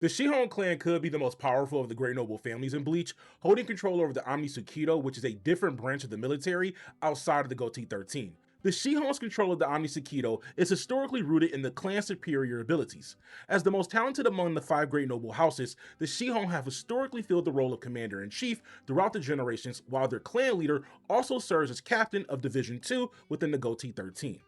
The Shihon clan could be the most powerful of the great noble families in Bleach, holding control over the Omnitsukido, which is a different branch of the military outside of the Goatee 13. The Shihon's control of the Omnitsukido is historically rooted in the clan's superior abilities. As the most talented among the five great noble houses, the Shihon have historically filled the role of commander-in-chief throughout the generations, while their clan leader also serves as captain of Division 2 within the Goatee 13.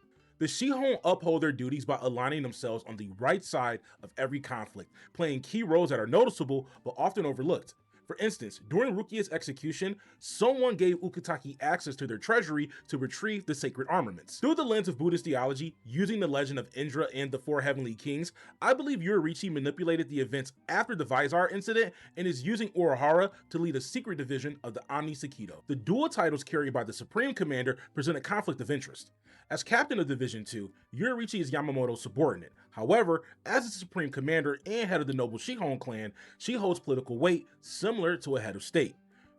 The Shihon uphold their duties by aligning themselves on the right side of every conflict, playing key roles that are noticeable but often overlooked. For instance, during Rukia's execution, someone gave Ukitake access to their treasury to retrieve the sacred armaments. Through the lens of Buddhist theology, using the legend of Indra and the four heavenly kings, I believe Yourichi manipulated the events after the Vizard Incident and is using Urahara to lead a secret division of the Omnitsukido. The dual titles carried by the Supreme Commander present a conflict of interest. As captain of Division 2, Yourichi is Yamamoto's subordinate. However, as the Supreme Commander and head of the noble Shihon clan, she holds political weight similar to a head of state.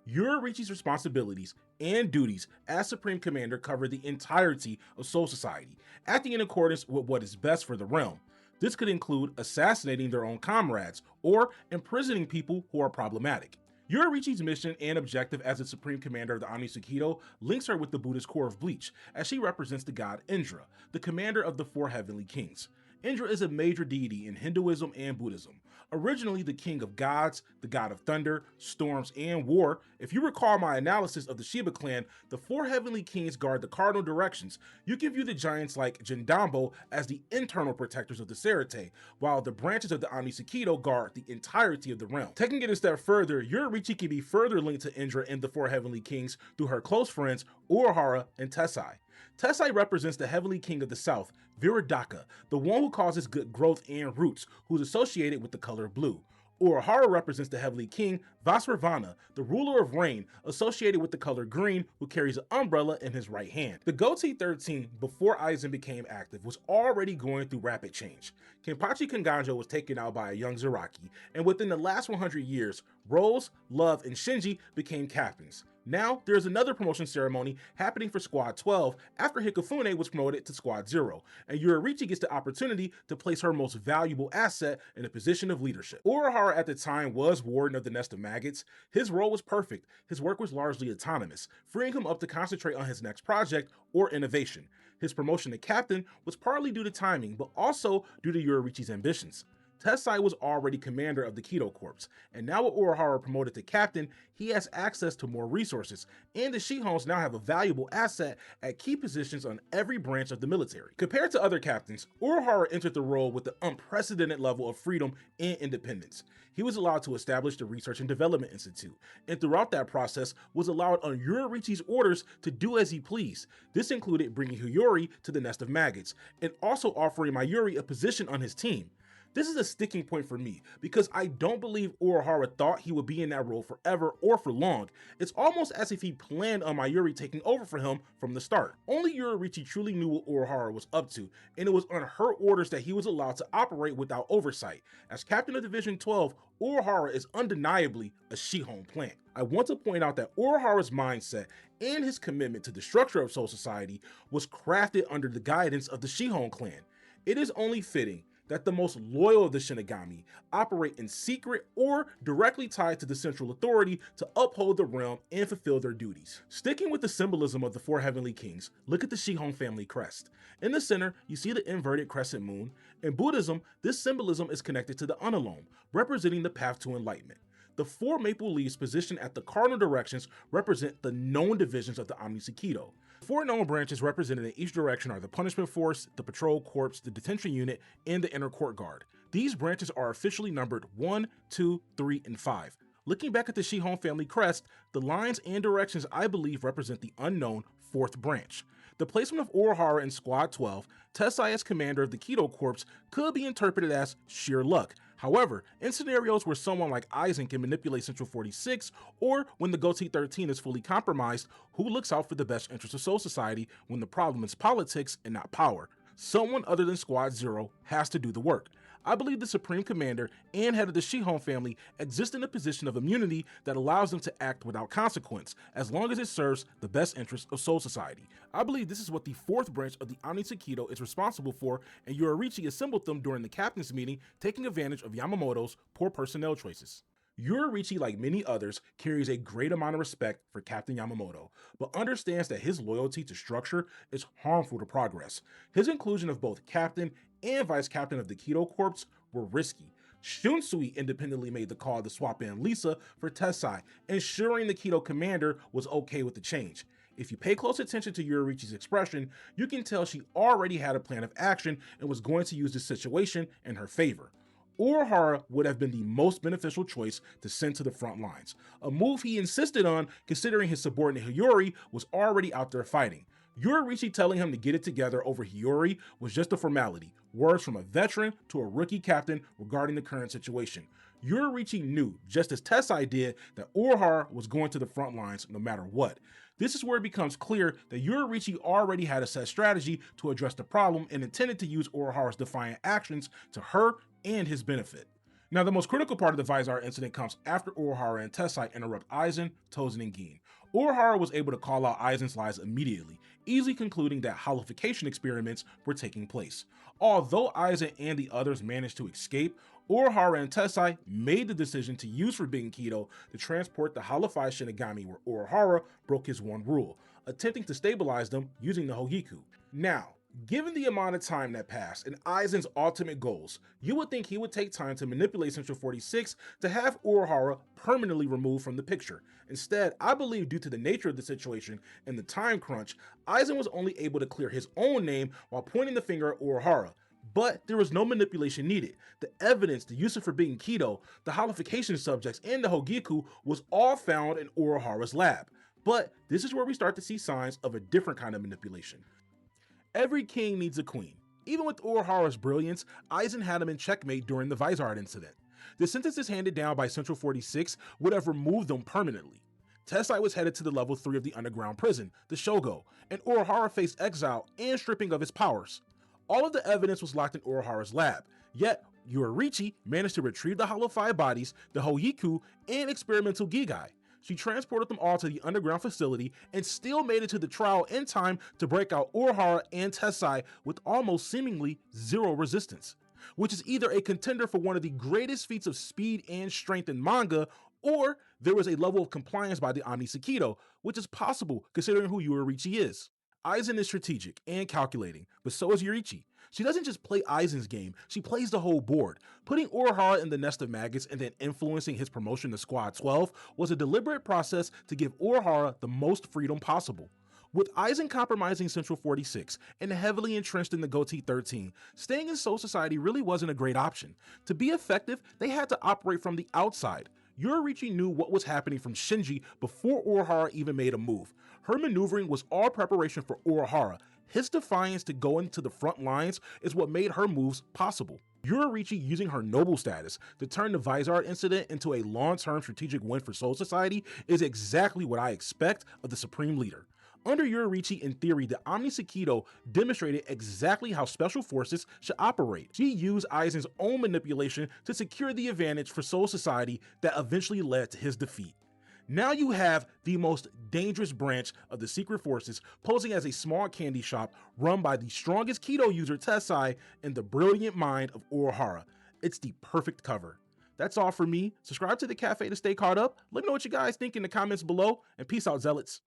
Yourichi's responsibilities and duties as Supreme Commander cover the entirety of Soul Society, acting in accordance with what is best for the realm. This could include assassinating their own comrades or imprisoning people who are problematic. Yourichi's mission and objective as the Supreme Commander of the Omnitsukido links her with the Buddhist core of Bleach, as she represents the god Indra, the commander of the four heavenly kings. Indra is a major deity in Hinduism and Buddhism. Originally the king of gods, the god of thunder, storms, and war, if you recall my analysis of the Shiba clan, the four heavenly kings guard the cardinal directions. You can view the giants like Jindambo as the internal protectors of the Serite, while the branches of the Omnitsukido guard the entirety of the realm. Taking it a step further, Yourichi can be further linked to Indra and the four heavenly kings through her close friends Urahara and Tessai. Tessai represents the heavenly king of the south, Viradaka, the one who causes good growth and roots, who's associated with the color blue. Urahara represents the heavenly king, Vasravana, the ruler of rain, associated with the color green, who carries an umbrella in his right hand. The Goatee 13, before Aizen became active, was already going through rapid change. Kenpachi Kanganjo was taken out by a young Zaraki, and within the last 100 years, Rose, Love, and Shinji became captains. Now, there's another promotion ceremony happening for Squad 12 after Hikifune was promoted to Squad 0, and Yourichi gets the opportunity to place her most valuable asset in a position of leadership. Urahara at the time was Warden of the Nest of Maggots. His role was perfect. His work was largely autonomous, freeing him up to concentrate on his next project or innovation. His promotion to captain was partly due to timing, but also due to Yourichi's ambitions. Tessai was already commander of the Kido Corps, and now with Urahara promoted to captain, he has access to more resources, and the Shihons now have a valuable asset at key positions on every branch of the military. Compared to other captains, Urahara entered the role with an unprecedented level of freedom and independence. He was allowed to establish the Research and Development Institute, and throughout that process was allowed on Yourichi's orders to do as he pleased. This included bringing Hiyori to the Nest of Maggots, and also offering Mayuri a position on his team. This is a sticking point for me, because I don't believe Urahara thought he would be in that role forever or for long. It's almost as if he planned on Mayuri taking over for him from the start. Only Yourichi truly knew what Urahara was up to, and it was on her orders that he was allowed to operate without oversight. As captain of Division 12, Urahara is undeniably a Shihon plant. I want to point out that Urahara's mindset and his commitment to the structure of Soul Society was crafted under the guidance of the Shihon clan. It is only fitting that the most loyal of the Shinigami operate in secret or directly tied to the central authority to uphold the realm and fulfill their duties. Sticking with the symbolism of the four heavenly kings, look at the Shihon family crest. In the center, you see the inverted crescent moon. In Buddhism, this symbolism is connected to the Unalome, representing the path to enlightenment. The four maple leaves positioned at the cardinal directions represent the known divisions of the Omnitsukido. The four known branches represented in each direction are the Punishment Force, the Patrol Corps, the Detention Unit, and the Inner Court Guard. These branches are officially numbered 1, 2, 3, and 5. Looking back at the Shihon family crest, the lines and directions I believe represent the unknown 4th branch. The placement of Urahara in Squad 12, Tessai as commander of the Kido Corps, could be interpreted as sheer luck. However, in scenarios where someone like Aizen can manipulate Central 46, or when the Goatee 13 is fully compromised, who looks out for the best interests of Soul Society when the problem is politics and not power? Someone other than Squad 0 has to do the work. I believe the Supreme Commander and head of the Shihon family exist in a position of immunity that allows them to act without consequence, as long as it serves the best interests of Soul Society. I believe this is what the fourth branch of the Omnitsukido is responsible for, and Yourichi assembled them during the captain's meeting, taking advantage of Yamamoto's poor personnel choices. Yourichi, like many others, carries a great amount of respect for Captain Yamamoto, but understands that his loyalty to structure is harmful to progress. His inclusion of both captain and vice captain of the Kido Corps were risky. Shunsui independently made the call to swap in Lisa for Tessai, ensuring the Kido commander was okay with the change. If you pay close attention to Yourichi's expression, you can tell she already had a plan of action and was going to use the situation in her favor. Urahara would have been the most beneficial choice to send to the front lines, a move he insisted on considering his subordinate Hiyori was already out there fighting. Yourichi telling him to get it together over Hiyori was just a formality, words from a veteran to a rookie captain regarding the current situation. Yourichi knew, just as Tessai did, that Urahara was going to the front lines no matter what. This is where it becomes clear that Yourichi already had a set strategy to address the problem and intended to use Urahara's defiant actions to her and his benefit. Now, the most critical part of the Vizard incident comes after Urahara and Tessai interrupt Aizen, Tozen, and Gin. Urahara was able to call out Aizen's lies immediately, easily concluding that holification experiments were taking place. Although Aizen and the others managed to escape, Urahara and Tessai made the decision to use Forbidden Kido to transport the holified Shinigami, where Urahara broke his one rule, attempting to stabilize them using the Hogiku. Now, given the amount of time that passed and Aizen's ultimate goals, you would think he would take time to manipulate Central 46 to have Urahara permanently removed from the picture. Instead, I believe due to the nature of the situation and the time crunch, Aizen was only able to clear his own name while pointing the finger at Urahara. But there was no manipulation needed. The evidence, the use of Forbidden Kido, the holification subjects, and the Hogiku was all found in Urahara's lab. But this is where we start to see signs of a different kind of manipulation. Every king needs a queen. Even with Urahara's brilliance, Aizen had him in checkmate during the Vizard incident. The sentences handed down by Central 46 would have removed them permanently. Tessai was headed to the level 3 of the underground prison, the Shogo, and Urahara faced exile and stripping of his powers. All of the evidence was locked in Urahara's lab, yet Yourichi managed to retrieve the holified bodies, the Hogiku, and experimental Gigai. She transported them all to the underground facility and still made it to the trial in time to break out Urahara and Tessai with almost seemingly zero resistance, which is either a contender for one of the greatest feats of speed and strength in manga, or there was a level of compliance by the Omnitsukido, which is possible considering who Yourichi is. Aizen is strategic and calculating, but so is Yourichi. She doesn't just play Aizen's game, she plays the whole board. Putting Urahara in the nest of maggots and then influencing his promotion to Squad 12 was a deliberate process to give Urahara the most freedom possible. With Aizen compromising Central 46 and heavily entrenched in the Goatee 13, staying in Soul Society really wasn't a great option. To be effective, they had to operate from the outside. Yourichi knew what was happening from Shinji before Urahara even made a move. Her maneuvering was all preparation for Urahara. His defiance to go into the front lines is what made her moves possible. Yourichi using her noble status to turn the Vizard incident into a long-term strategic win for Soul Society is exactly what I expect of the Supreme Leader. Under Yourichi, in theory, the Omnitsukido demonstrated exactly how special forces should operate. She used Aizen's own manipulation to secure the advantage for Soul Society that eventually led to his defeat. Now you have the most dangerous branch of the secret forces posing as a small candy shop run by the strongest Kido user Tessai and the brilliant mind of Urahara. It's the perfect cover. That's all for me. Subscribe to the cafe to stay caught up. Let me know what you guys think in the comments below, and peace out, Zealots.